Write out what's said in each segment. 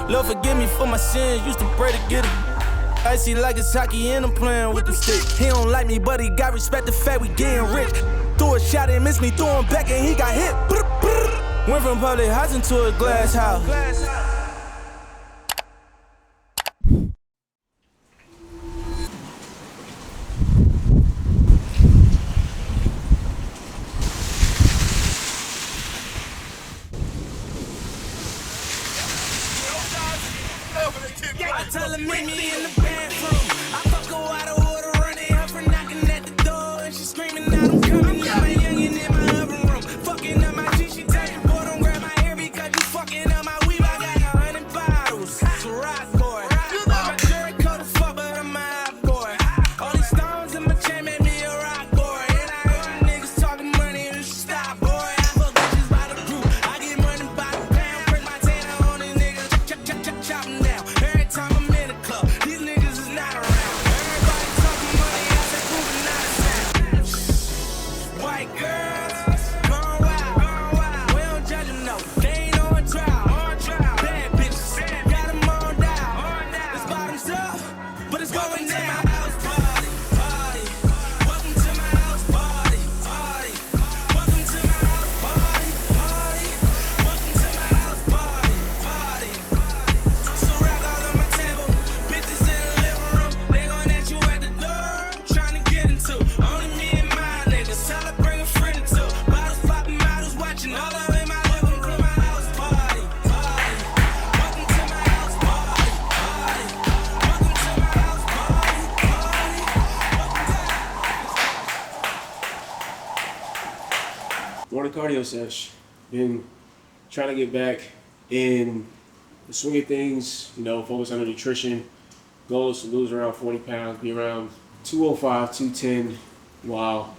Lord forgive me for my sins, used to pray to get it. I see like it's hockey and I'm playing with them sticks. He don't like me, but he got respect the fact we getting rich. Threw a shot and missed me, threw him back and he got hit. Went from public housing to a glass house. Tell him meet me in the bathroom. I fuck her out of order, running up for knocking at the door, and she screaming out I'm coming. Got my youngin' in my oven room, fucking up my G. She tell you, boy, don't grab my hair because you fucking up my weave. I got 100 bottles. It's a rock boy. My jury coat the fuck, but I'm a hot boy. All these stones in my chain make me a rock boy. And I heard you niggas talking money, you should stop, boy. I fuck bitches by the group. I get money by the pound. Print my tanner on these niggas, chop them down. Every time I'm in the club, these niggas is not around. Everybody talking money, I said proving not a sound. White girls, gone wild. We don't judge them, no. They ain't on trial. Bad bitches, got them on dial. It's bottoms up, but it's going down. Party. Welcome to my house party. Welcome to my house party. Welcome to my house party. So rock all on my table, bitches in the living room. They gon' at you at the door, trying to get into. Only me and my niggas, tell her bring a friend or two. Bottles popping, models watching, all up in my living room. My house party. Welcome to my house party. Welcome to my house party. Morning cardio sesh. Been trying to get back in the swing of things, focus on the nutrition. Goal is to lose around 40 pounds, be around 205, 210 while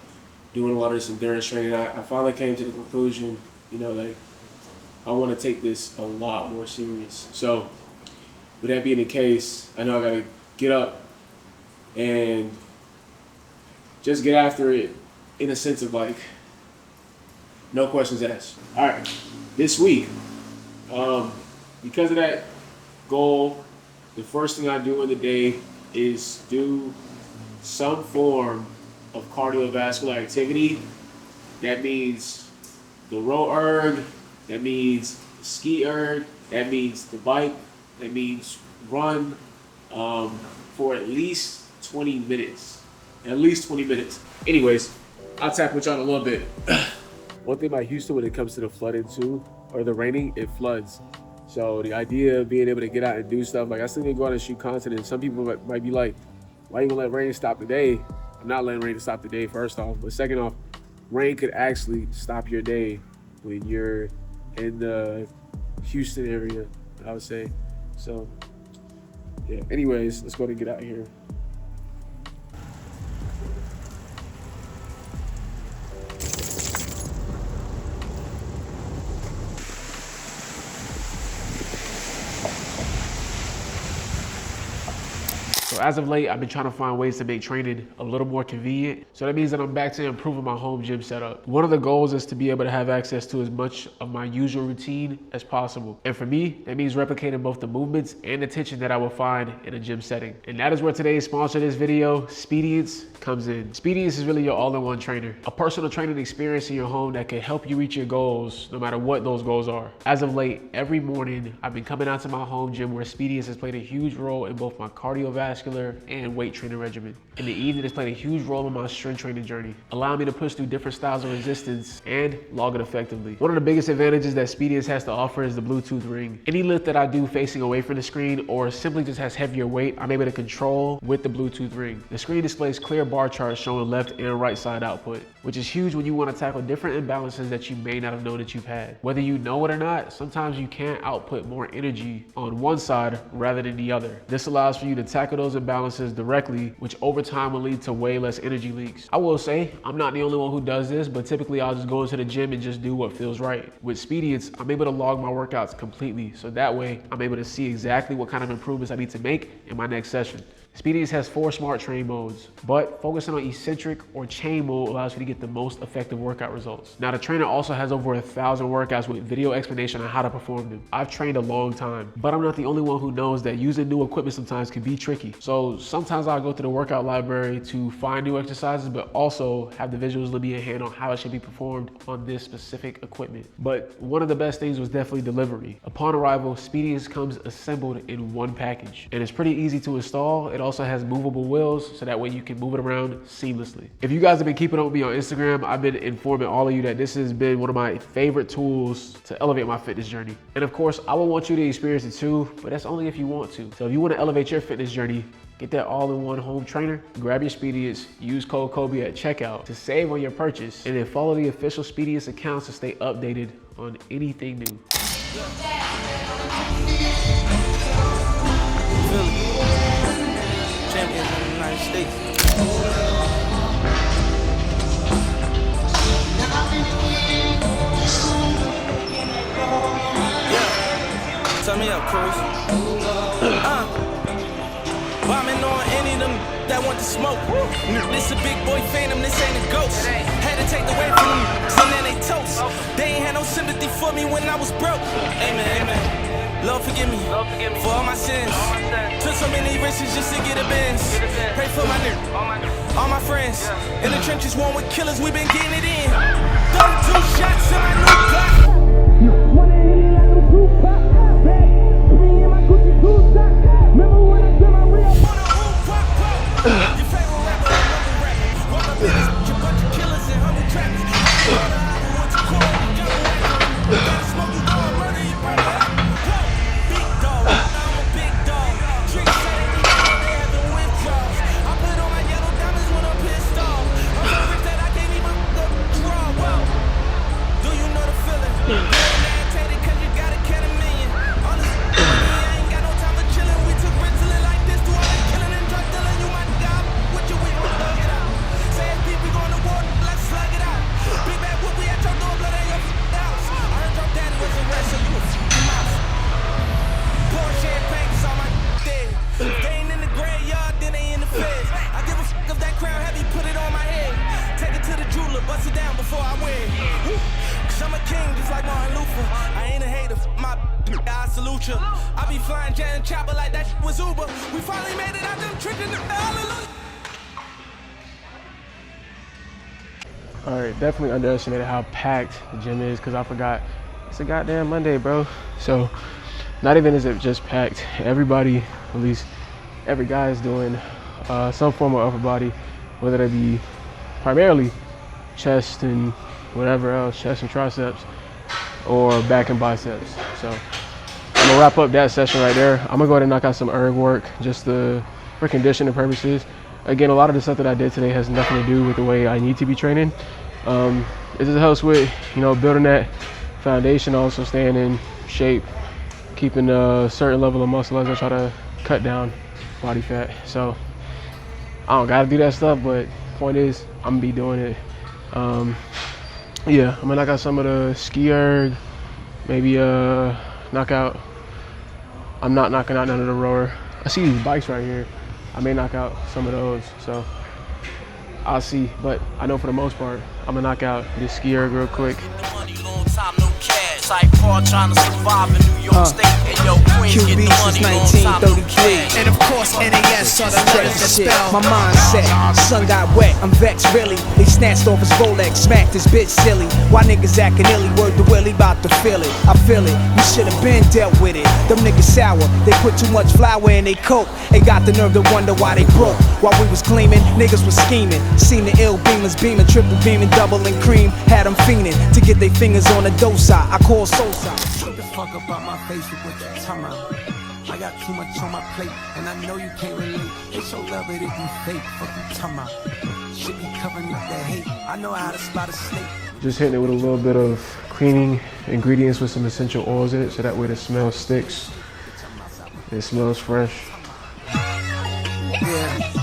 doing a lot of this endurance training. I finally came to the conclusion, that I want to take this a lot more serious. So with that being the case, I know I got to get up and just get after it in a sense of like, no questions asked. All right, this week, because of that goal, the first thing I do in the day is do some form of cardiovascular activity. That means the row erg, that means the ski erg, that means the bike, that means run for at least 20 minutes. At least 20 minutes. Anyways, I'll tap with y'all in a little bit. One thing about Houston when it comes to the flooding too, or the raining, it floods. So the idea of being able to get out and do stuff, like I still need to go out and shoot content, and some people might be like, why you gonna let rain stop the day? I'm not letting rain stop the day, first off. But second off, rain could actually stop your day when you're in the Houston area, I would say. So yeah, anyways, let's go ahead and get out of here. So as of late, I've been trying to find ways to make training a little more convenient. So that means that I'm back to improving my home gym setup. One of the goals is to be able to have access to as much of my usual routine as possible. And for me, that means replicating both the movements and the tension that I will find in a gym setting. And that is where today's sponsor of this video, Speediance, comes in. Speediance is really your all-in-one trainer. A personal training experience in your home that can help you reach your goals, no matter what those goals are. As of late, every morning, I've been coming out to my home gym where Speediance has played a huge role in both my cardiovascular and weight training regimen. In the evening, it's played a huge role in my strength training journey, allowing me to push through different styles of resistance and log it effectively. One of the biggest advantages that Speediance has to offer is the Bluetooth ring. Any lift that I do facing away from the screen or simply just has heavier weight, I'm able to control with the Bluetooth ring. The screen displays clear bar charts showing left and right side output, which is huge when you want to tackle different imbalances that you may not have known that you've had. Whether you know it or not, sometimes you can't output more energy on one side rather than the other. This allows for you to tackle those imbalances directly, which over time will lead to way less energy leaks. I will say, I'm not the only one who does this, but typically I'll just go into the gym and just do what feels right. With Speediance, I'm able to log my workouts completely, so that way I'm able to see exactly what kind of improvements I need to make in my next session. Speediance has 4 smart train modes, but focusing on eccentric or chain mode allows you to get the most effective workout results. Now the trainer also has over 1,000 workouts with video explanation on how to perform them. I've trained a long time, but I'm not the only one who knows that using new equipment sometimes can be tricky. So sometimes I'll go to the workout library to find new exercises, but also have the visuals let me in hand on how it should be performed on this specific equipment. But one of the best things was definitely delivery. Upon arrival, Speediance comes assembled in one package, and it's pretty easy to install. It also has movable wheels, so that way you can move it around seamlessly. If you guys have been keeping up with me on Instagram, I've been informing all of you that this has been one of my favorite tools to elevate my fitness journey. And of course, I will want you to experience it too, but that's only if you want to. So if you want to elevate your fitness journey, get that all-in-one home trainer, grab your Speediance, use code Kobe at checkout to save on your purchase, and then follow the official Speediance accounts to stay updated on anything new. Champions of the United States. Yeah. Turn me up, Cruz. Bombing on any of them that want to smoke. This a big boy phantom, this ain't a ghost. Had to take the way from them, so now they toast. They ain't had no sympathy for me when I was broke. Amen, amen. Lord forgive me for all my sins. Took so many risks just to get a Benz. Pray for my nigga, all my friends. In the trenches, one with killers, we been getting it in. 32 shots in my new block. Wanna hit it like a Tupac. Me and my Gucci Tupac. Remember when I did my real on a roof pop. Your favorite rapper, another rapper. Walk up in this a bunch of killers and humble trappers. What you call it? Gotta smoke you, go and murder you, brother. Bust it down before I win. Cause I'm a king just like Martin Luther. I ain't a hater, my I salute you. I be flying jet and chopper like that was Uber. We finally made it out them tricking the hallelujah. All right, definitely underestimated how packed the gym is because I forgot it's a goddamn Monday, bro. So not even is it just packed. Everybody, at least every guy is doing some form of upper body, whether it be primarily chest and whatever else, chest and triceps, or back and biceps. So I'm gonna wrap up that session right there. I'm gonna go ahead and knock out some erg work just for conditioning purposes. Again, a lot of the stuff that I did today has nothing to do with the way I need to be training. It just helps with, building that foundation, also staying in shape, keeping a certain level of muscle as I try to cut down body fat. So I don't gotta do that stuff, but point is, I'm gonna be doing it. Yeah, I'm gonna knock out some of the ski erg, maybe knock out. I'm not knocking out none of the rower. I see these bikes right here. I may knock out some of those, so I'll see. But I know for the most part, I'm gonna knock out this ski erg real quick. Trying to survive in New York State. And yo, Queen get the money, 1933. And of course, NAS on the letters that spell my mindset. Son got wet, I'm vexed, really. They snatched off his Rolex, smacked his bitch silly. Why niggas acting illy? Word to Willie, bout to feel it. I feel it, you should've been dealt with it. Them niggas sour, they put too much flour in they coke. They got the nerve to wonder why they broke. While we was gleaming, niggas was scheming. Seen the ill beamers beaming, triple beaming, double and cream. Had them fiending to get their fingers on the dough side. I call Sosa. What the fuck about my face with what you talking about? I got too much on my plate, and I know you can't relate. They so love it, it be fake. Fuck you talking about? Shit be covering up that hate. I know how to spot a snake. Just hitting it with a little bit of cleaning ingredients with some essential oils in it, so that way the smell sticks. It smells fresh. Yeah.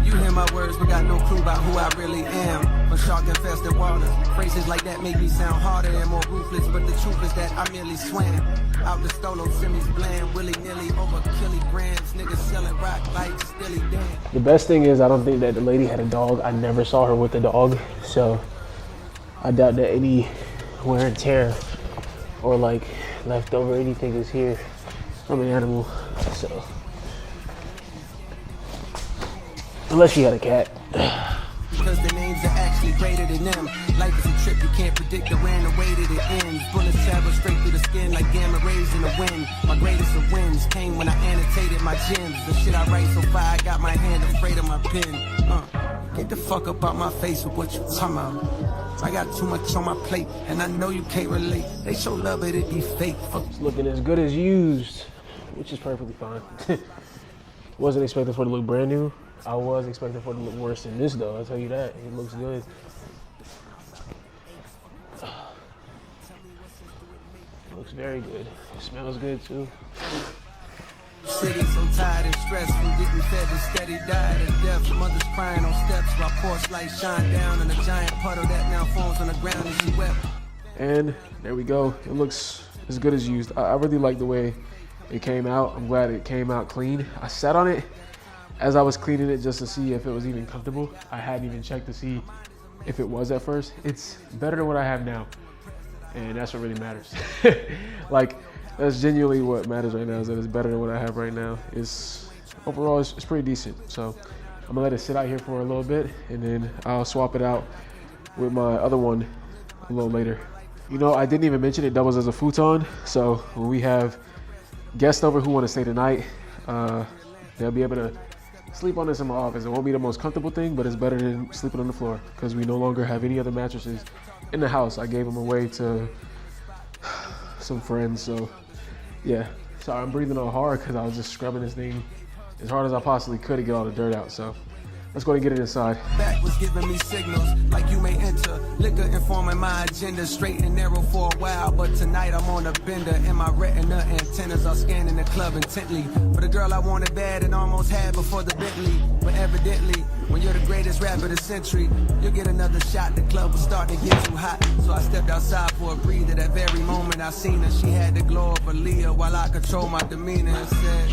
You You hear my words, but got no clue about who I really am. From shark infested waters, phrases like that make me sound harder and more ruthless. But the truth is that I merely swam out the stolo, semis bland, willy-nilly over kilograms. Niggas selling rock like stilly damn. The best thing is I don't think that the lady had a dog. I never saw her with a dog, so I doubt that any wear and tear or like leftover anything is here from an animal. So unless she had a cat. Because the names are actually greater than them. Life is a trip, you can't predict the when or way that it ends. Bullets travel straight through the skin like gamma rays in the wind. My greatest of wins came when I annotated my gems. The shit I write so far, I got my hand afraid of my pen. Get the fuck up out my face with what you talking about. I got too much on my plate, and I know you can't relate. They show love, but it be fake. Fuck. It's looking as good as used, which is perfectly fine. Wasn't expecting for it to look brand new. I was expecting for it to look worse than this though, I'll tell you that. It looks good. It looks very good. It smells good too. City so tired and stressed from getting fed and steady diet of death. Mothers crying on steps while porch lights shine down on a giant puddle that now falls on the ground and she wept. And there we go. It looks as good as used. I really like the way it came out. I'm glad it came out clean. I sat on it as I was cleaning it just to see if it was even comfortable. I hadn't even checked to see if it was at first. It's better than what I have now, and that's what really matters. Like, that's genuinely what matters right now, is that it's better than what I have right now. Overall, it's pretty decent. So I'm gonna let it sit out here for a little bit, and then I'll swap it out with my other one a little later. You know, I didn't even mention it doubles as a futon. So when we have guests over who want to stay the night, they'll be able to sleep on this in my office. It won't be the most comfortable thing, but it's better than sleeping on the floor because we no longer have any other mattresses in the house. I gave them away to some friends, so yeah. Sorry, I'm breathing all hard because I was just scrubbing this thing as hard as I possibly could to get all the dirt out. So let's go ahead and get it inside. Back was giving me signals like you may enter. Liquor informing my agenda, straight and narrow for a while. But tonight I'm on a bender and my retina antennas are scanning the club intently. For the girl I wanted bad and almost had before the Bentley. But evidently, when you're the greatest rapper of the century, you'll get another shot. The club was starting to get too hot. So I stepped outside for a breather. That very moment I seen her, she had the glow of a Leah while I control my demeanor and said,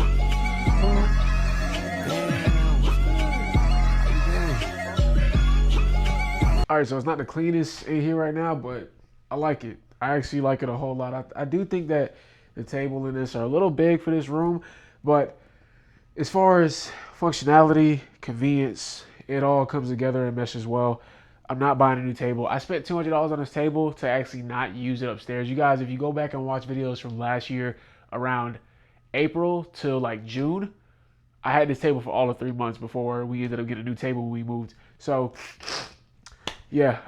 All right, so it's not the cleanest in here right now, but I like it. I actually like it a whole lot. I do think that the table and this are a little big for this room, but as far as functionality, convenience, it all comes together and meshes well. I'm not buying a new table. I spent $200 on this table to actually not use it upstairs. You guys, if you go back and watch videos from last year around April to like June, I had this table for all of 3 months before we ended up getting a new table when we moved. So yeah,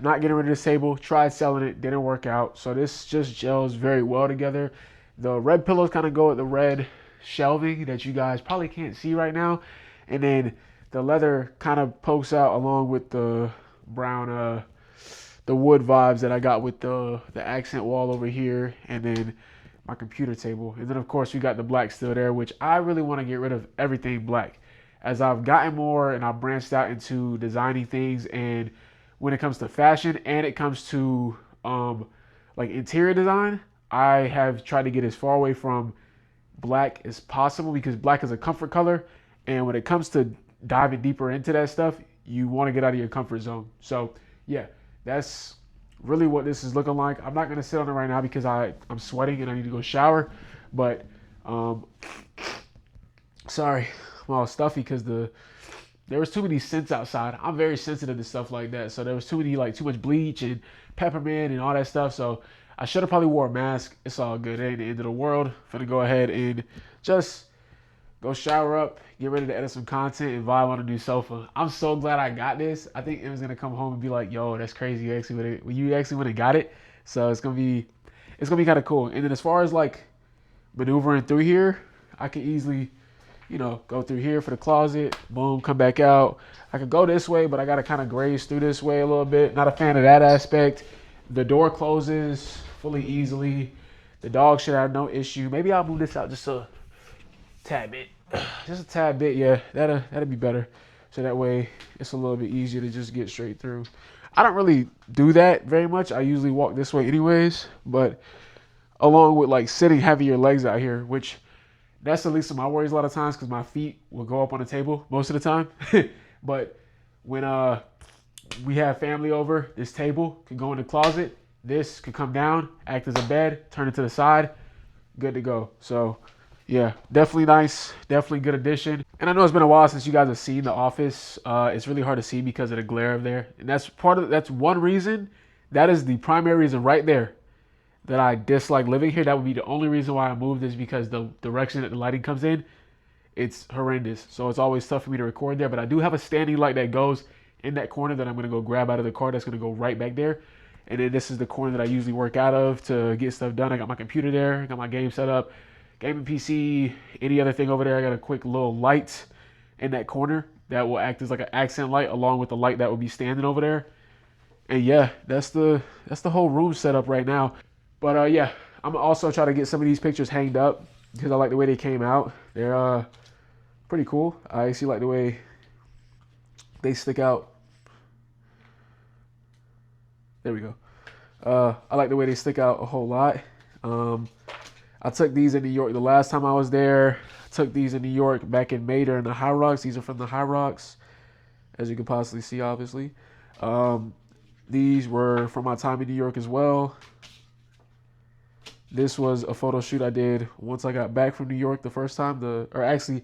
not getting rid of this table. Tried selling it, didn't work out. So this just gels very well together. The red pillows kind of go with the red shelving that you guys probably can't see right now. And then the leather kind of pokes out along with the brown, the wood vibes that I got with the accent wall over here. And then my computer table. And then of course we got the black still there, which I really want to get rid of everything black. As I've gotten more and I've branched out into designing things, and when it comes to fashion and it comes to like interior design, I have tried to get as far away from black as possible because black is a comfort color. And when it comes to diving deeper into that stuff, you want to get out of your comfort zone. So yeah, that's really what this is looking like. I'm not going to sit on it right now because I'm sweating and I need to go shower. But sorry, I'm all stuffy because there was too many scents outside. I'm very sensitive to stuff like that. So there was too much bleach and peppermint and all that stuff. So I should have probably wore a mask. It's all good. It ain't the end of the world. I'm gonna go ahead and just go shower up, get ready to edit some content, and vibe on a new sofa. I'm so glad I got this. I think Em's gonna come home and be like, "Yo, that's crazy. You actually went and got it." So it's gonna be kind of cool. And then as far as like maneuvering through here, I can easily, go through here for the closet, boom, come back out. I could go this way, but I got to kind of graze through this way a little bit. Not a fan of that aspect. The door closes fully easily. The dog should have no issue. Maybe I'll move this out just a tad bit. Just a tad bit, yeah. That'd be better. so that way it's a little bit easier to just get straight through. I don't really do that very much. I usually walk this way anyways, but along with like sitting heavier legs out here, which that's the least of my worries a lot of times because my feet will go up on the table most of the time. But when we have family over, this table can go in the closet. This could come down, act as a bed, turn it to the side, good to go. So yeah, definitely nice, definitely good addition. And I know it's been a while since you guys have seen the office. It's really hard to see because of the glare of there. And that's one reason, that is the primary reason right there that I dislike living here. That would be the only reason why I moved, is because the direction that the lighting comes in, it's horrendous. So it's always tough for me to record there. But I do have a standing light that goes in that corner that I'm going to go grab out of the car. That's going to go right back there. And then this is the corner that I usually work out of to get stuff done. I got my computer there. I got my game set up. Gaming PC, any other thing over there. I got a quick little light in that corner that will act as like an accent light along with the light that will be standing over there. And yeah, that's the whole room setup right now. But yeah, I'm also trying to get some of these pictures hanged up because I like the way they came out. They're pretty cool. I actually like the way they stick out. There we go. I like the way they stick out a whole lot. I took these in New York the last time I was there. I took these in New York back in May during the Hyrox. These are from the Hyrox, as you can possibly see, obviously. These were from my time in New York as well. This was a photo shoot I did once I got back from New York the first time. Or actually,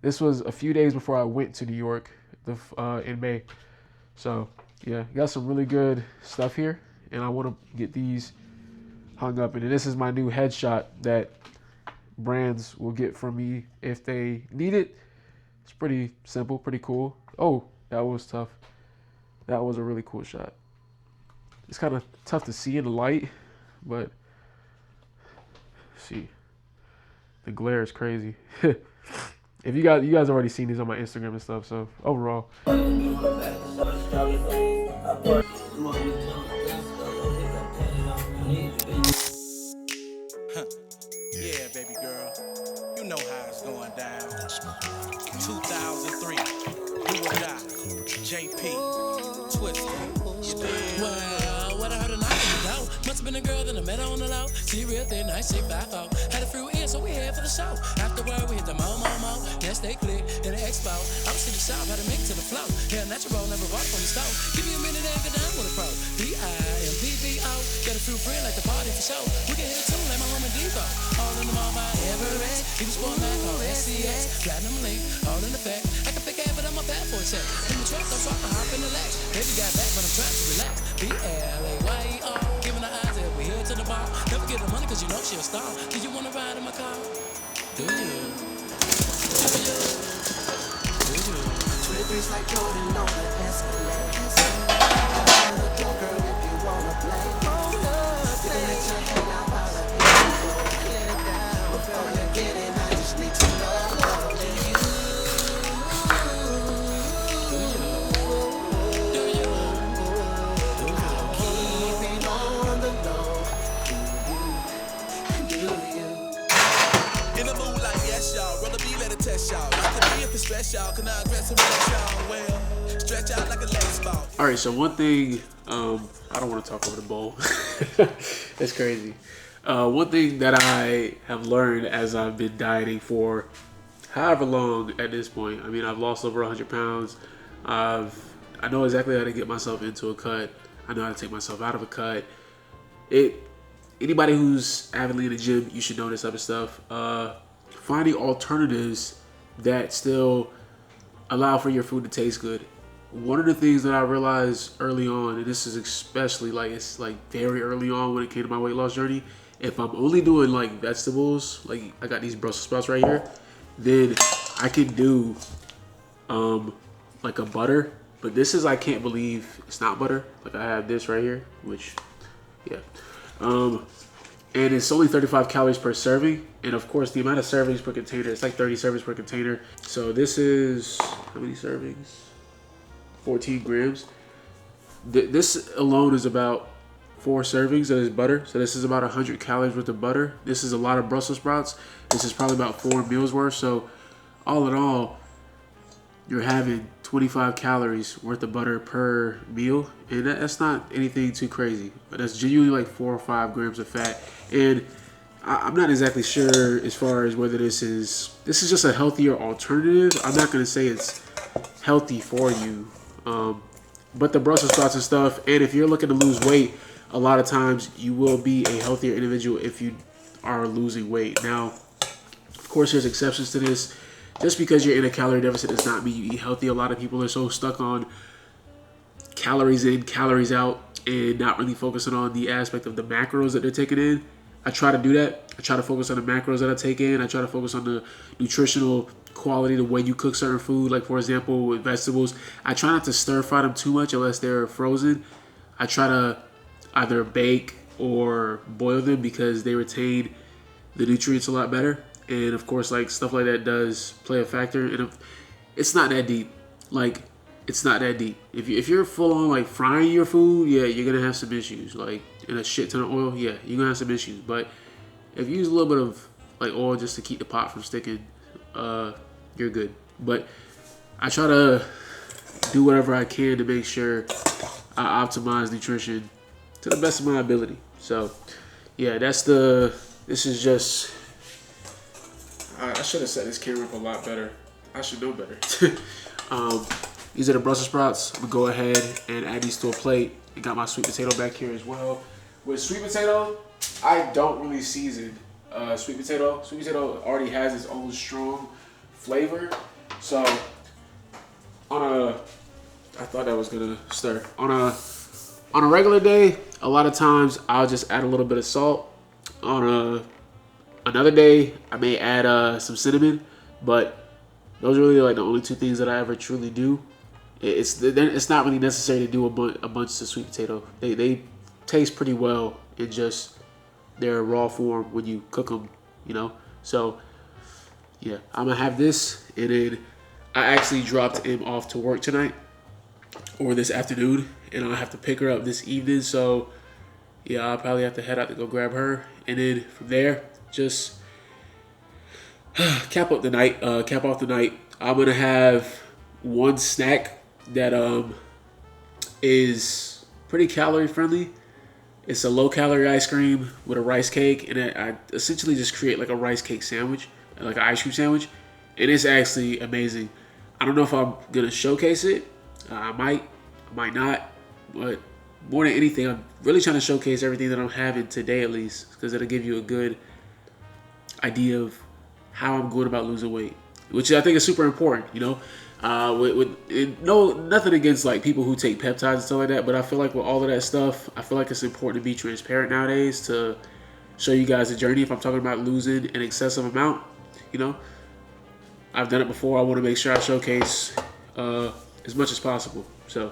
this was a few days before I went to New York in May. So yeah, got some really good stuff here, and I want to get these hung up. And this is my new headshot that brands will get from me if they need it. It's pretty simple, pretty cool. Oh, that was tough. That was a really cool shot. It's kind of tough to see in the light, but see, the glare is crazy. If you guys already seen these on my Instagram and stuff, so overall. Yeah, baby girl, you know how it's going down. 2003, who will die? JP, Twister. Well, what I heard a knock on the door. Must have been a girl that I met on the low. She real thin, nice, shape, 5'4". Had a few ears, so we here for the show. Afterward, we hit the mo. Yes, they click in the expo. I was in the shop, had to mix to the flow. Hair natural, never bought from the stove. Give me a minute and get down with a pro. D-I-M-P-V-O. Got a few friends like the party for show. We can hit it too, like my home in Depot. All in the mall by Everest. Even sport back on SCX. Platinum link, all in effect. I can pick it, but I'm a bad for a check. In the truck, I'm trying to hop in the latch. Baby got back, but I'm trying to relax. B-L-A-Y-E-O. Giving her eyes, and we here to the bar. Never get the money, cause you know she a star. Do you wanna ride in my car? Do you? It's like Jordan on the Escalade. Look your girl if you wanna play. You can let your head out while I get it down. Before you get it, I just need to know. Keeping on the low. Do you? In the moonlight, yes, y'all. Roll a B, let it test y'all. Not to be if it's stress y'all. Can I address it with y'all? Well, stretch out like a lace ball. All right, so one thing, I don't want to talk over the bowl. That's crazy. One thing that I have learned as I've been dieting for however long at this point, I mean, I've lost over 100 pounds. I know exactly how to get myself into a cut. I know how to take myself out of a cut. Anybody who's avidly in the gym, you should know this type of stuff. Finding alternatives that still allow for your food to taste good. One of the things that I realized early on, and this is especially it's very early on when it came to my weight loss journey, if I'm only doing like vegetables, like I got these Brussels sprouts right here, then I can do like a butter. But this is, I can't believe it's not butter. Like I have this right here, which, yeah. And it's only 35 calories per serving. And of course, the amount of servings per container, it's like 30 servings per container. So this is, how many servings? 14 grams. This alone is about 4 servings of this butter. So this is about 100 calories worth of butter. This is a lot of Brussels sprouts. This is probably about 4 meals worth. So all in all, you're having 25 calories worth of butter per meal, and that's not anything too crazy. But that's genuinely like 4 or 5 grams of fat. And I'm not exactly sure as far as whether this is just a healthier alternative. I'm not gonna say it's healthy for you, but the Brussels sprouts and stuff. And if you're looking to lose weight, a lot of times you will be a healthier individual if you are losing weight. Now, of course, there's exceptions to this. Just because you're in a calorie deficit does not mean you eat healthy. A lot of people are so stuck on calories in, calories out, and not really focusing on the aspect of the macros that they're taking in. I try to do that. I try to focus on the macros that I take in. I try to focus on the nutritional quality, the way you cook certain food. Like, for example, with vegetables, I try not to stir fry them too much unless they're frozen. I try to either bake or boil them because they retain the nutrients a lot better. And of course, like, stuff like that does play a factor. And it's not that deep. Like, it's not that deep. If you're full on like frying your food, yeah, you're gonna have some issues. Like, in a shit ton of oil, yeah, you're gonna have some issues. But if you use a little bit of like oil just to keep the pot from sticking, you're good. But I try to do whatever I can to make sure I optimize nutrition to the best of my ability. So yeah, this is just. I should have set this camera up a lot better. I should know better. These are the Brussels sprouts. I'm gonna go ahead and add these to a plate. I got my sweet potato back here as well. With sweet potato, I don't really season sweet potato. Sweet potato already has its own strong flavor. So I thought that was gonna stir. On a regular day, a lot of times I'll just add a little bit of salt. On another day, I may add some cinnamon, but those are really like the only 2 things that I ever truly do. It's not really necessary to do a bunch of sweet potato. They taste pretty well in just their raw form when you cook them, you know. So yeah, I'm gonna have this, and then I actually dropped him off to work tonight or this afternoon, and I'll have to pick her up this evening. So yeah, I'll probably have to head out to go grab her, and then from there, just cap off the night. I'm gonna have one snack that is pretty calorie friendly. It's a low calorie ice cream with a rice cake, and I essentially just create like a rice cake sandwich, like an ice cream sandwich, and it's actually amazing. I don't know if I'm gonna showcase it. I might not, but more than anything, I'm really trying to showcase everything that I'm having today, at least, because it'll give you a good idea of how I'm going about losing weight, which I think is super important, you know. Nothing against like people who take peptides and stuff like that, but I feel like with all of that stuff, I feel like it's important to be transparent nowadays to show you guys the journey. If I'm talking about losing an excessive amount, you know, I've done it before. I want to make sure I showcase as much as possible. So.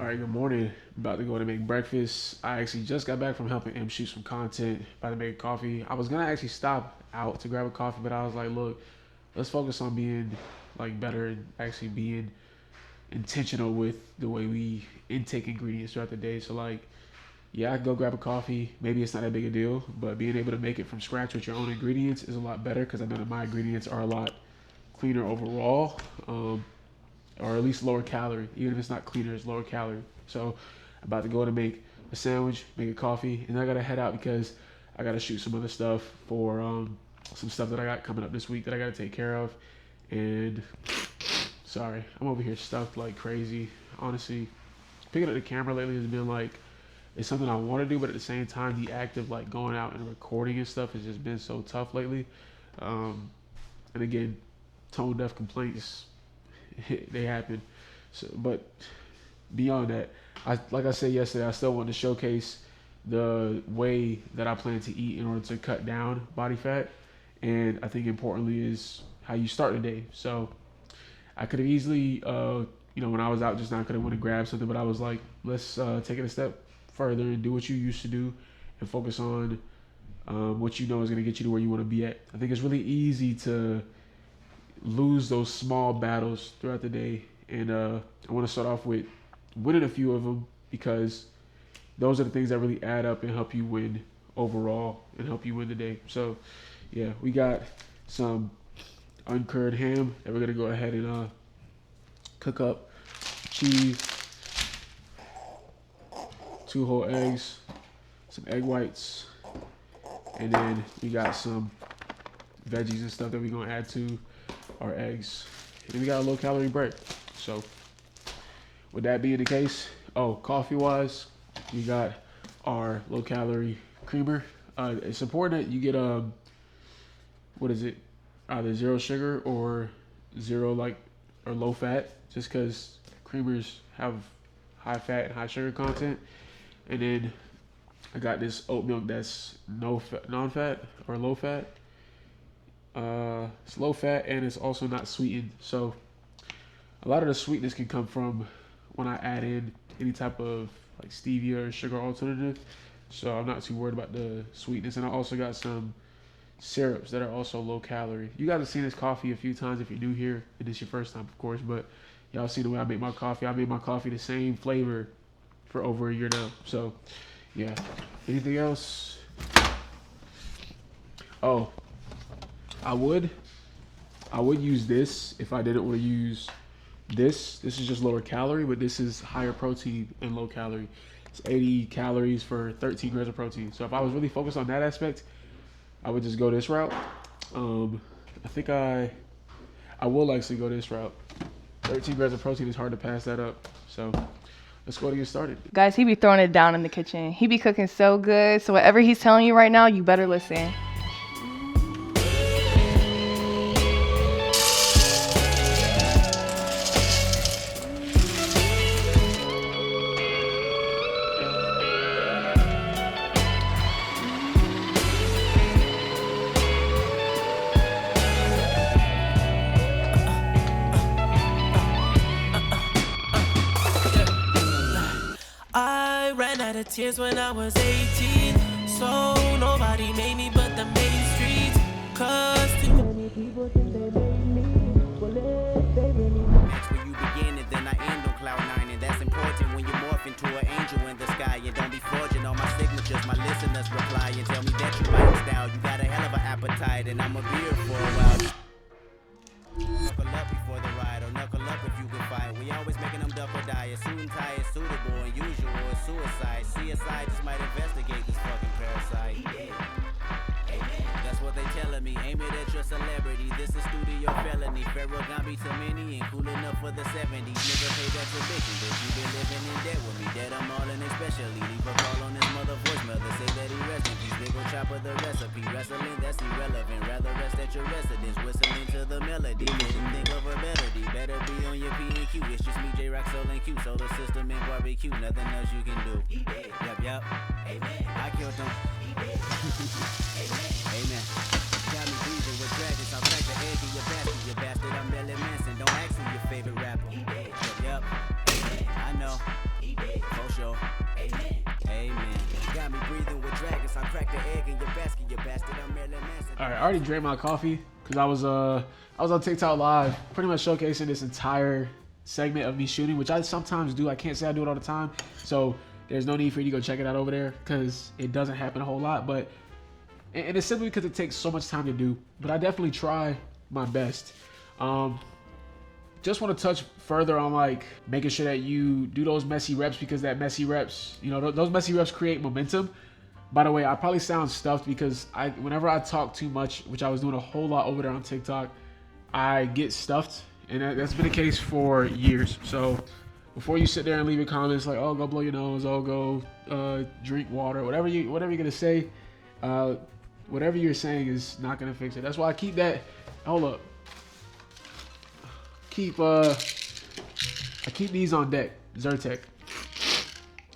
Alright, good morning. About to go to make breakfast. I actually just got back from helping M shoot some content, about to make coffee. I was gonna actually stop out to grab a coffee, but I was like, look, let's focus on being like better and actually being intentional with the way we intake ingredients throughout the day. So like, yeah, I can go grab a coffee. Maybe it's not that big a deal, but being able to make it from scratch with your own ingredients is a lot better, because I know that my ingredients are a lot cleaner overall. Or at least lower calorie. Even if it's not cleaner, it's lower calorie. So I'm about to go to make a sandwich, make a coffee, and I gotta head out because I gotta shoot some other stuff for some stuff that I got coming up this week that I gotta take care of. And sorry, I'm over here stuffed like crazy. Honestly, picking up the camera lately has been like, it's something I want to do, but at the same time, the act of like going out and recording and stuff has just been so tough lately. And again, tone deaf complaints, they happen. So, but beyond that, like I said yesterday, I still want to showcase the way that I plan to eat in order to cut down body fat. And I think importantly is how you start the day. So I could have easily, when I was out just now, I could have went and grabbed something, but I was like, let's take it a step further and do what you used to do and focus on what you know is going to get you to where you want to be at. I think it's really easy to lose those small battles throughout the day and I want to start off with winning a few of them because those are the things that really add up and help you win overall and help you win the day. So yeah, we got some uncured ham that we're gonna go ahead and cook up. Cheese, 2 whole eggs, some egg whites, and then we got some veggies and stuff that we're gonna add to our eggs. And we got a low calorie bread. So with that being the case, coffee wise, we got our low calorie creamer. It's important that you get what is it? Either 0 sugar or 0 or low fat, just because creamers have high fat and high sugar content. And then I got this oat milk that's non-fat or low fat. It's low fat and it's also not sweetened. So a lot of the sweetness can come from when I add in any type of like stevia or sugar alternative. So I'm not too worried about the sweetness. And I also got some syrups that are also low calorie. You guys have seen this coffee a few times if you're new here, and it's your first time, of course, but y'all seen the way I make my coffee. I made my coffee the same flavor for over a year now. So yeah. Anything else? Oh, I would use this if I didn't want to use this. This is just lower calorie, but this is higher protein and low calorie. It's 80 calories for 13 grams of protein. So if I was really focused on that aspect, I would just go this route. I think I will actually go this route. 13 grams of protein is hard to pass that up. So let's go ahead and get started. Guys, he be throwing it down in the kitchen. He be cooking so good. So whatever he's telling you right now, you better listen. I ran out of tears when I was 18, so nobody made me but the main streets. Cause too many people think they made me. Well, if they really That's where you begin and then I end on cloud 9. And that's important when you morph into an angel in the sky. And don't be forging all my signatures. My listeners reply and tell me that you bite style. You got a hell of an appetite and I'm a beer for a while. Knuckle up before the ride, or knuckle up if you can fight. We always making them duck or die. A suit and tie is suitable, and usual is suicide. CSI just might investigate this fucking parasite. That's what they telling me. Aim it at your celebrity. This is studio felony. Pharaoh got me too many and cool enough for the 70s. Nigga pay that tuition, but you been living in debt with me. Dead I'm all in especially. Leave a call on his mother voicemail to say that he rest in peace. Big ol' chopper the recipe. Wrestling, that's irrelevant. Rather rest at your residence. Whistling to the melody. Didn't think of a melody. Better be on your P&Q. It's just me, J-Rock, Soul, and Q. Solar system and barbecue. Nothing else you can do. Yup. Amen. I killed them. Amen. Got me breathing with dragons. I'll crack the egg in your basket, you bastard. I'm Marilyn Manson. Don't ask who your favorite rapper. Yup. I know. For sure. Amen. Got me breathing with dragons. I'll crack the egg in your basket, you bastard. I'm Marilyn Manson. All right, I already drank my coffee because I was on TikTok live, pretty much showcasing this entire segment of me shooting, which I sometimes do. I can't say I do it all the time, so there's no need for you to go check it out over there because it doesn't happen a whole lot. But and it's simply because it takes so much time to do. But I definitely try my best. Just want to touch further on like making sure that you do those messy reps, because that messy reps, those messy reps create momentum. By the way, I probably sound stuffed because whenever I talk too much, which I was doing a whole lot over there on TikTok, I get stuffed, and that's been the case for years. So before you sit there and leave your comments like, oh, go blow your nose, oh, go drink water, whatever you're gonna say, whatever you're saying is not gonna fix it. That's why I keep that. Hold up. I keep these on deck, Zyrtec,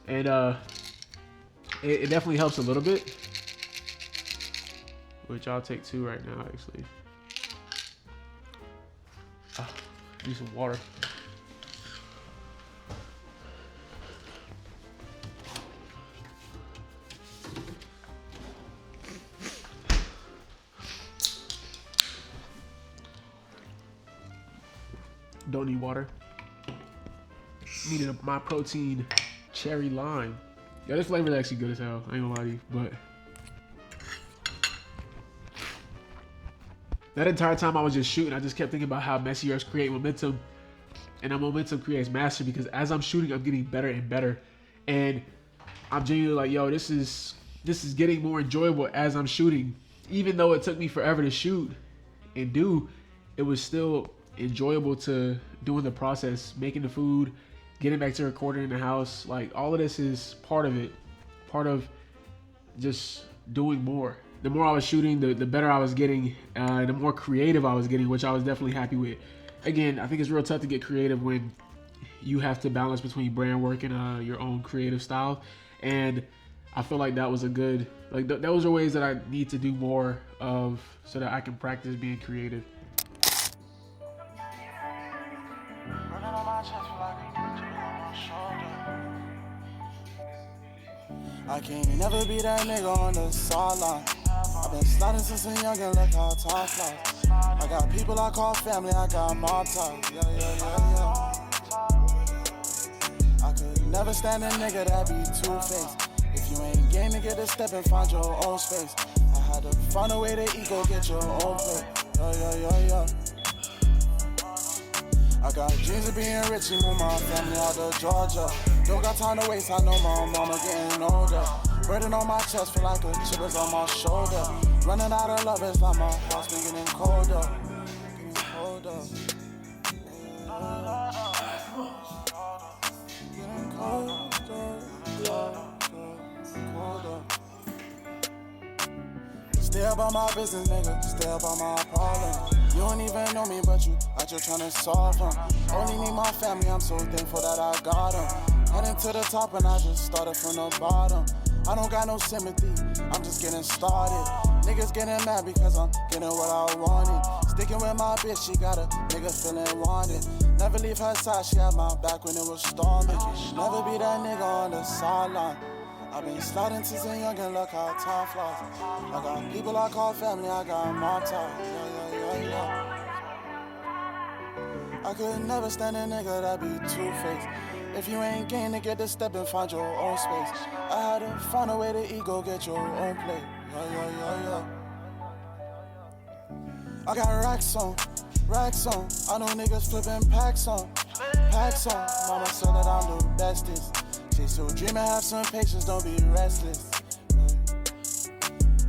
and it definitely helps a little bit, which I'll take 2 right now actually. Need some water. Don't need water. Needed my protein cherry lime. Yeah, this flavor is actually good as hell. I ain't gonna lie to you, but that entire time I was just shooting, I just kept thinking about how messy yards create momentum, and that momentum creates mastery, because as I'm shooting, I'm getting better and better, and I'm genuinely like, yo, this is getting more enjoyable as I'm shooting. Even though it took me forever to shoot and do, it was still enjoyable to doing the process, making the food, getting back to recording in the house. Like, all of this is part of it, part of just doing more. The more I was shooting, the better I was getting, the more creative I was getting, which I was definitely happy with. Again, I think it's real tough to get creative when you have to balance between brand work and your own creative style. And I feel like that was a good, like those are ways that I need to do more of so that I can practice being creative. I can't never be that nigga on the sideline. I've been sliding since a youngin', look how time flies. I got people I call family, I got mob ties. Yeah. I could never stand a nigga that be two-faced. If you ain't game to get a step and find your own space. I had to find a way to eat, go get your own plate. Yeah. I got dreams of being rich and move my family out of Georgia. Don't got time to waste, I know my mama getting older. Burden on my chest, feel like a chip is on my shoulder. Running out of love, it's like my house been getting colder. Getting colder. Stay about my business, nigga. Stay about my problems. You don't even know me, but you out here trying to solve them. Only need my family, I'm so thankful that I got them. Heading to the top and I just started from the bottom. I don't got no sympathy, I'm just getting started. Niggas getting mad because I'm getting what I wanted. Sticking with my bitch, she got a nigga feeling wanted. Never leave her side, she had my back when it was storming. Never be that nigga on the sideline. I've been sliding since a youngin', look how time flies. I got people I call family, I got mob ties. Yeah. I could never stand a nigga that be two-faced. If you ain't game to get the step and find your own space. I had to find a way to eat, go get your own plate. Yeah. I got racks on. I know niggas flipping packs on. Mama said that I'm the bestest. She still dreaming, have some patience, don't be restless.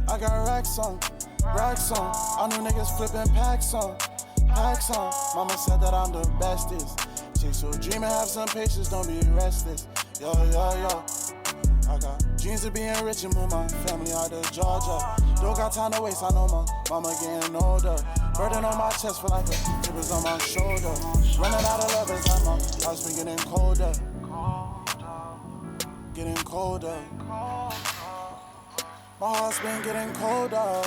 I got racks on. I know niggas flipping packs on. Mama said that I'm the bestest. She still dreaming, have some patience, don't be restless. Yo. I got dreams of being rich and move my family out of Georgia. Don't got time to waste, I know my mama getting older. Burden on my chest, feel like a chip is on my shoulder. Running out of love, it's like my house been getting colder. My heart's been getting colder.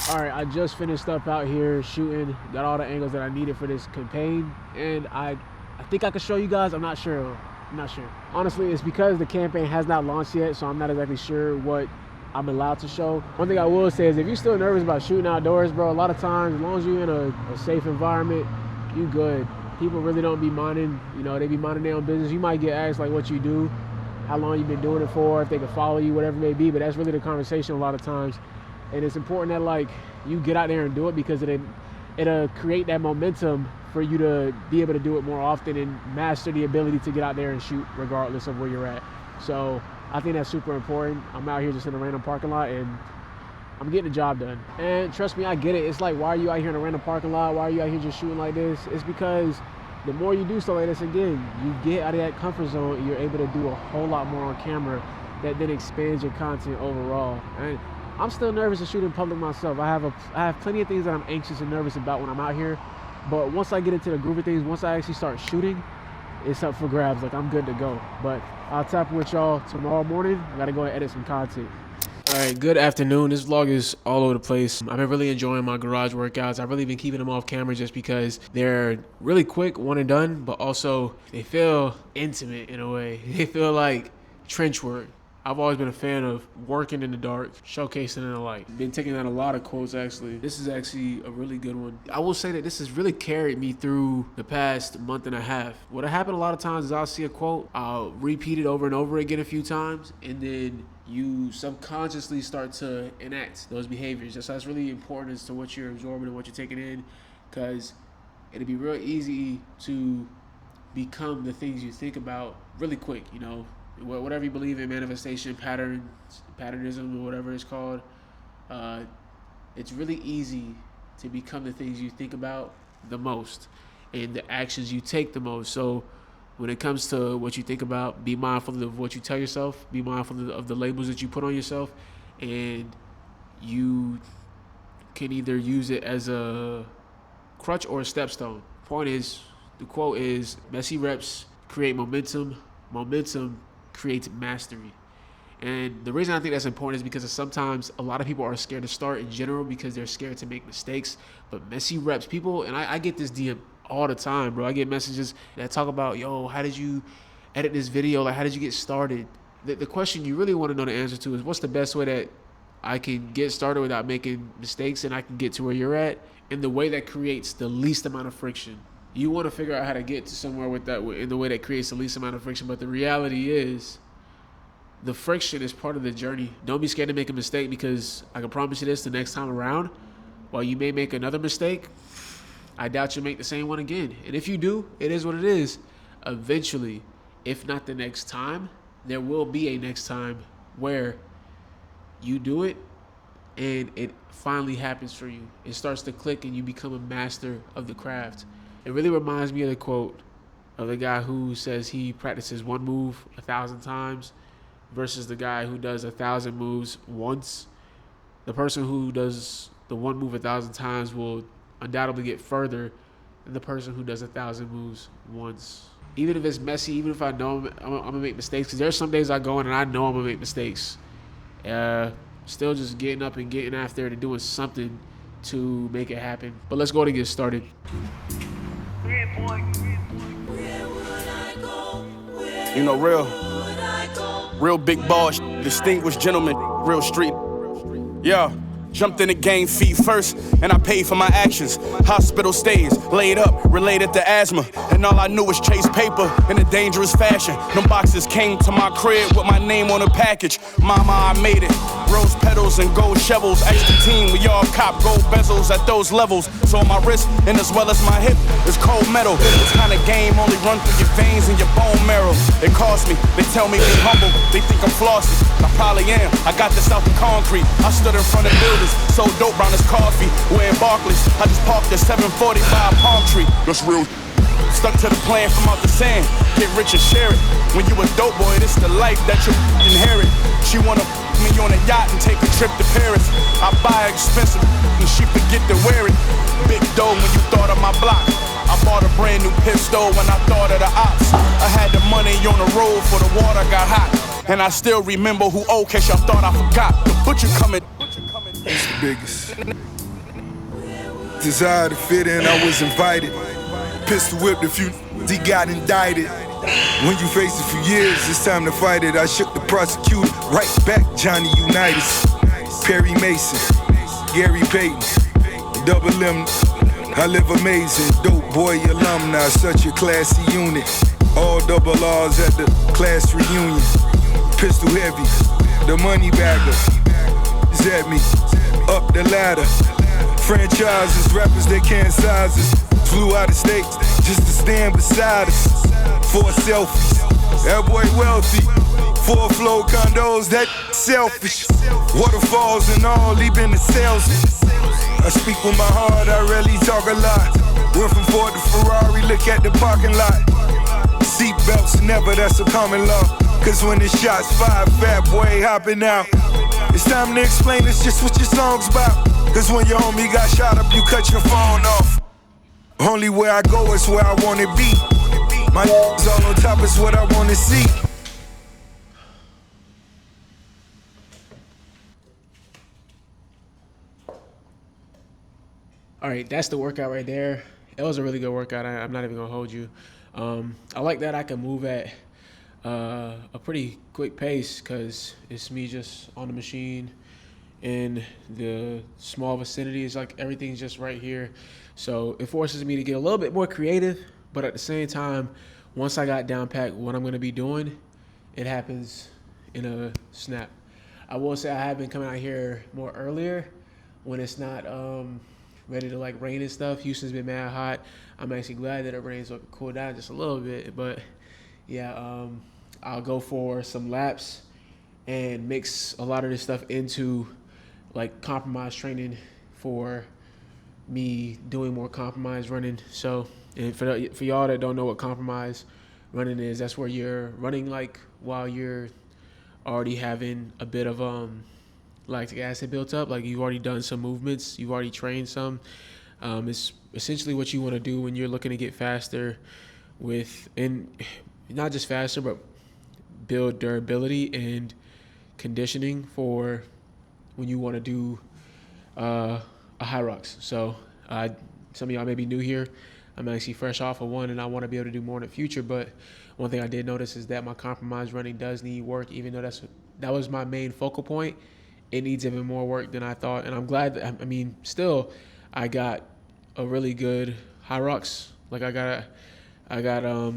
All right, I just finished up out here shooting, got all the angles that I needed for this campaign, and I think I can show you guys. I'm not sure. Honestly, it's because the campaign has not launched yet, so I'm not exactly sure what I'm allowed to show. One thing I will say is if you're still nervous about shooting outdoors, bro, a lot of times, as long as you're in a safe environment, you good. People really don't be minding, they be minding their own business. You might get asked like what you do, how long you've been doing it for, if they can follow you, whatever it may be, but that's really the conversation a lot of times. And it's important that like you get out there and do it, because it'll create that momentum for you to be able to do it more often and master the ability to get out there and shoot regardless of where you're at. So I think that's super important. I'm out here just in a random parking lot and I'm getting the job done. And trust me, I get it. It's like, why are you out here in a random parking lot? Why are you out here just shooting like this? It's because the more you do stuff like this, again, you get out of that comfort zone and you're able to do a whole lot more on camera that then expands your content overall. And I'm still nervous to shoot in public myself. I have plenty of things that I'm anxious and nervous about when I'm out here. But once I get into the groove of things, once I actually start shooting, it's up for grabs. Like, I'm good to go. But I'll tap with y'all tomorrow morning. I gotta go and edit some content. All right, good afternoon. This vlog is all over the place. I've been really enjoying my garage workouts. I've really been keeping them off camera just because they're really quick, one and done, but also they feel intimate in a way. They feel like trench work. I've always been a fan of working in the dark, showcasing in the light. Been taking out a lot of quotes, actually. This is actually a really good one. I will say that this has really carried me through the past month and a half. What happened a lot of times is I'll see a quote, I'll repeat it over and over again a few times, and then you subconsciously start to enact those behaviors. So that's really important as to what you're absorbing and what you're taking in, because it'd be real easy to become the things you think about really quick, you know. Whatever you believe in, manifestation, patternism, or whatever it's called, it's really easy to become the things you think about the most and the actions you take the most. So when it comes to what you think about, be mindful of what you tell yourself, be mindful of the labels that you put on yourself, and you can either use it as a crutch or a stepstone. Point is, the quote is, messy reps create momentum, momentum creates mastery. And the reason I think that's important is because sometimes a lot of people are scared to start in general because they're scared to make mistakes. But messy reps, people, and I get this DM all the time, bro. I get messages that talk about, yo, how did you edit this video? Like, how did you get started? The question you really want to know the answer to is, what's the best way that I can get started without making mistakes and I can get to where you're at in the way that creates the least amount of friction? You want to figure out how to get to somewhere with that in the way that creates the least amount of friction. But the reality is, the friction is part of the journey. Don't be scared to make a mistake, because I can promise you this, the next time around, while you may make another mistake, I doubt you'll make the same one again. And if you do, it is what it is. Eventually, if not the next time, there will be a next time where you do it and it finally happens for you. It starts to click and you become a master of the craft. It really reminds me of the quote of the guy who says he practices one move 1,000 times versus the guy who does 1,000 moves once. The person who does the one move 1,000 times will undoubtedly get further than the person who does 1,000 moves once. Even if it's messy, even if I know I'm gonna make mistakes, because there's some days I go in and I know I'm gonna make mistakes. Still just getting up and getting after it and doing something to make it happen. But let's go to get started. You know, real big boss, distinguished gentleman, real street. Yeah. Jumped in the game feet first, and I paid for my actions. Hospital stays, laid up, related to asthma. And all I knew was chase paper in a dangerous fashion. Them boxes came to my crib with my name on the package. Mama, I made it. Rose petals and gold shovels. Extra team, we all cop gold bezels at those levels. So on my wrist, and as well as my hip, is cold metal. This kind of game only run through your veins and your bone marrow. It cost me, they tell me be humble. They think I'm flossy, I probably am. I got this out the concrete. I stood in front of buildings. So dope brown as coffee, wearing Barclays. I just parked at 740 by a palm tree. That's real. Stuck to the plan from out the sand. Get rich and share it. When you a dope boy, this the life that you inherit. She wanna me on a yacht and take a trip to Paris. I buy expensive and she forget to wear it. Big dough when you thought of my block. I bought a brand new pistol when I thought of the ops. I had the money on the road for the water got hot. And I still remember who old case y'all thought I forgot. The butcher coming. It's the biggest. Desire to fit in, I was invited. Pistol whipped a few, he got indicted. When you face it for years, it's time to fight it. I shook the prosecutor, right back, Johnny Unitas. Perry Mason, Gary Payton, Double M. I live amazing, dope boy alumni, such a classy unit. All double R's at the class reunion. Pistol heavy, the money bagger. Is at me, up the ladder. Franchises, rappers, they can't size us. Flew out of state just to stand beside us. 4 selfies, that boy wealthy. 4 flow condos, that selfish. Waterfalls and all, he been the salesman. I speak with my heart, I really talk a lot. Went from Ford to Ferrari, look at the parking lot. Seatbelts never, that's a common law. Cause when the shots fired, fat boy hopping out. It's time to explain, it's just what your song's about. Cause when your homie got shot up, you cut your phone off. Only where I go is where I wanna be. My is all on top is what I wanna see. All right, that's the workout right there. It was a really good workout. I'm not even gonna hold you. I like that I can move at a pretty quick pace because it's me just on the machine in the small vicinity. It's like everything's just right here. So it forces me to get a little bit more creative, but at the same time, once I got down packed what I'm going to be doing, it happens in a snap. I will say I have been coming out here more earlier when it's not ready to like rain and stuff. Houston's been mad hot. I'm actually glad that it rains so it can cool down just a little bit. But yeah, I'll go for some laps and mix a lot of this stuff into like compromise training for me doing more compromise running. So, and for y'all that don't know what compromise running is, that's where you're running like while you're already having a bit of lactic acid built up, like you've already done some movements, you've already trained some. It's essentially what you want to do when you're looking to get faster and not just faster, but build durability and conditioning for when you want to do a Hyrox. So some of y'all may be new here. I'm actually fresh off of one, and I want to be able to do more in the future. But one thing I did notice is that my compromise running does need work, even though that was my main focal point. It needs even more work than I thought, and I'm glad that, I mean, still, I got a really good Hyrox. Like I got a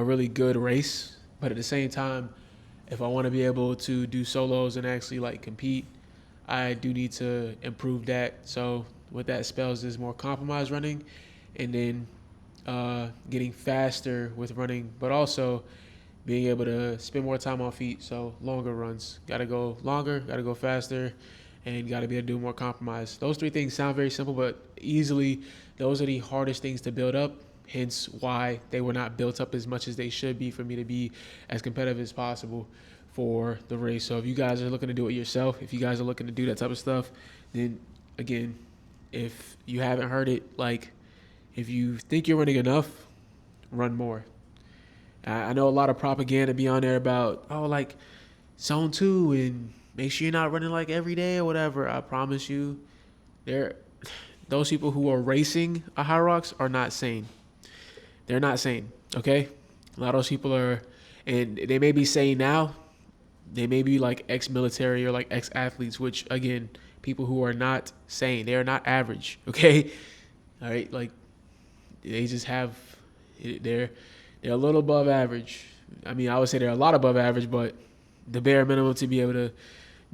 really good race, but at the same time, if I want to be able to do solos and actually like compete, I do need to improve that. So what that spells is more compromise running, and then getting faster with running, but also being able to spend more time on feet. So longer runs, got to go longer, got to go faster, and got to be able to do more compromise. Those three things sound very simple, but easily those are the hardest things to build up. Hence why they were not built up as much as they should be for me to be as competitive as possible for the race. So if you guys are looking to do it yourself, if you guys are looking to do that type of stuff, then again, if you haven't heard it, like if you think you're running enough, run more. I know a lot of propaganda be on there about, oh, like zone 2 and make sure you're not running like every day or whatever. I promise you, those people who are racing a Hyrox are not sane. They're not sane, okay? A lot of those people are, and they may be sane now. They may be like ex-military or like ex-athletes, which, again, people who are not sane. They are not average, okay? All right, like they just have, they're a little above average. I mean, I would say they're a lot above average, but the bare minimum to be able to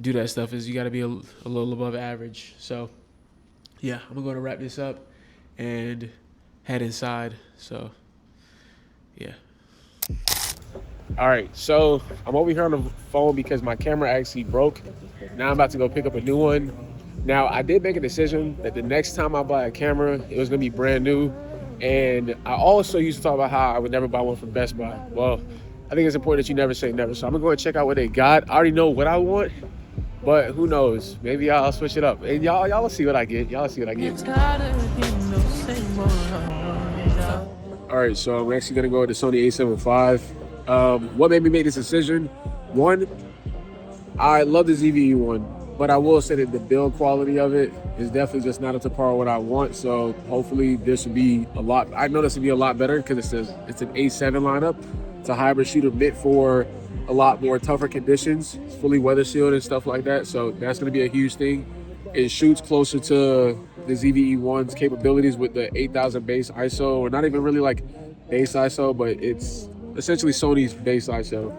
do that stuff is you got to be a little above average. So, yeah, I'm going to wrap this up and head inside. So, yeah. All right, so I'm over here on the phone because my camera actually broke. Now I'm about to go pick up a new one. Now, I did make a decision that the next time I buy a camera, it was going to be brand new. And I also used to talk about how I would never buy one from Best Buy. Well, I think it's important that you never say never. So I'm going to go and check out what they got. I already know what I want, but who knows? Maybe I'll switch it up. And y'all will see what I get. Y'all will see what I get. All right, so I'm actually going to go with the Sony a7 IV. What made me make this decision? One, I love the ZVE one, but I will say that the build quality of it is definitely just not up to par what I want. So hopefully this will be a lot. I know this will be a lot better because it's an A7 lineup. It's a hybrid shooter meant for a lot more tougher conditions. It's fully weather sealed and stuff like that. So that's going to be a huge thing. It shoots closer to the ZVE1's capabilities with the 8000 base ISO, or not even really like base ISO, but it's essentially Sony's base ISO.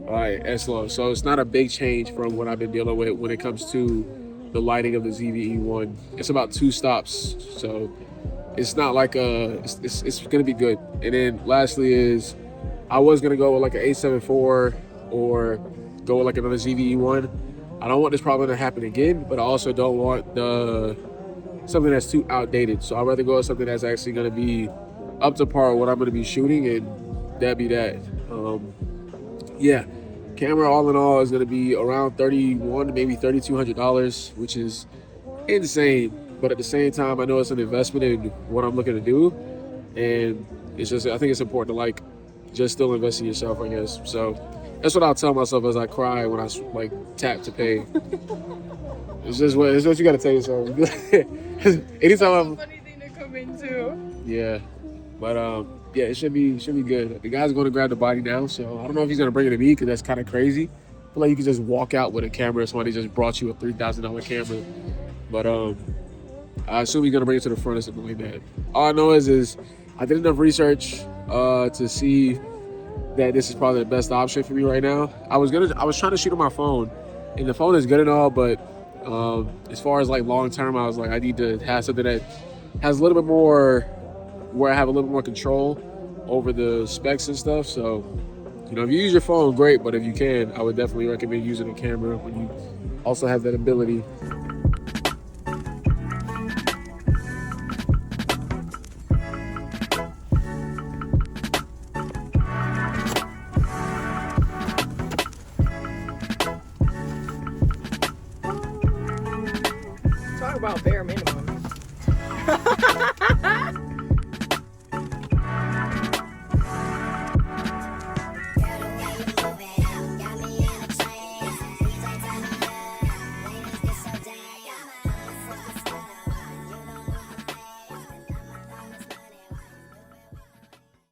All right, S-Low. So it's not a big change from what I've been dealing with when it comes to the lighting of the ZVE1. It's about 2 stops, so it's not like it's gonna be good. And then lastly is, I was gonna go with like an A7 IV or go with like another ZVE1. I don't want this problem to happen again, but I also don't want something that's too outdated. So I'd rather go with something that's actually gonna be up to par with what I'm gonna be shooting, and that'd be that. Yeah. Camera all in all is going to be around $3,100 maybe $3,200, which is insane. But at the same time, I know it's an investment in what I'm looking to do, and it's just, I think it's important to like just still invest in yourself, I guess. So that's what I'll tell myself as I cry when I like tap to pay. It's what you got to tell yourself. Anytime I'm funny thing to come into. Yeah, but Yeah, it should be good. The guy's going to grab the body now, so I don't know if he's going to bring it to me because that's kind of crazy. I feel like you can just walk out with a camera if somebody just brought you a $3,000 camera. But I assume he's going to bring it to the front or something like that. All I know is I did enough research to see that this is probably the best option for me right now. I was trying to shoot on my phone, and the phone is good and all, but as far as like long term, I was like, I need to have something that has a little bit more, where I have a little bit more control over the specs and stuff. So, you know, if you use your phone, great, but if you can, I would definitely recommend using a camera when you also have that ability. Talk about bare minimum.